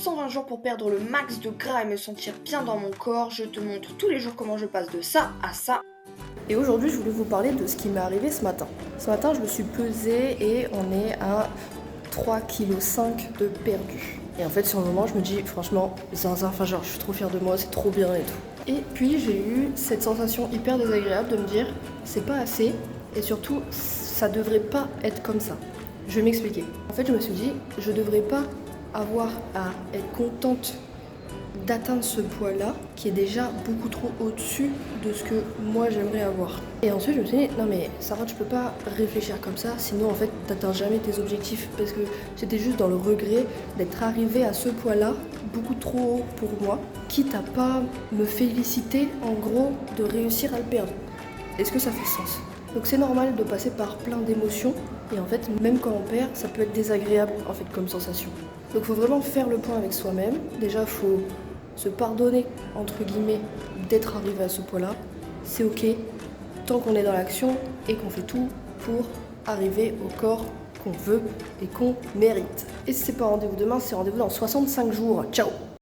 120 jours pour perdre le max de gras et me sentir bien dans mon corps. Je te montre tous les jours comment je passe de ça à ça. Et aujourd'hui, je voulais vous parler de ce qui m'est arrivé ce matin. Ce matin, je me suis pesée et on est à 3,5 kg de perdu. Et en fait, sur le moment, je me dis, franchement, zinzin, je suis trop fière de moi, c'est trop bien et tout. Et puis, j'ai eu cette sensation hyper désagréable de me dire, c'est pas assez, et surtout, ça devrait pas être comme ça. Je vais m'expliquer. En fait, je me suis dit, je devrais pas avoir à être contente d'atteindre ce poids-là, qui est déjà beaucoup trop au-dessus de ce que moi j'aimerais avoir. Et ensuite je me suis dit, non mais Sarah, tu peux pas réfléchir comme ça, sinon en fait t'atteins jamais tes objectifs, parce que j'étais juste dans le regret d'être arrivée à ce poids-là, beaucoup trop haut pour moi, quitte à pas me féliciter en gros de réussir à le perdre. Est-ce que ça fait sens? Donc c'est normal de passer par plein d'émotions, et en fait même quand on perd, ça peut être désagréable en fait comme sensation. Donc faut vraiment faire le point avec soi-même. Déjà faut se pardonner, entre guillemets, d'être arrivé à ce point-là. C'est ok, tant qu'on est dans l'action et qu'on fait tout pour arriver au corps qu'on veut et qu'on mérite. Et si c'est pas rendez-vous demain, c'est rendez-vous dans 65 jours. Ciao!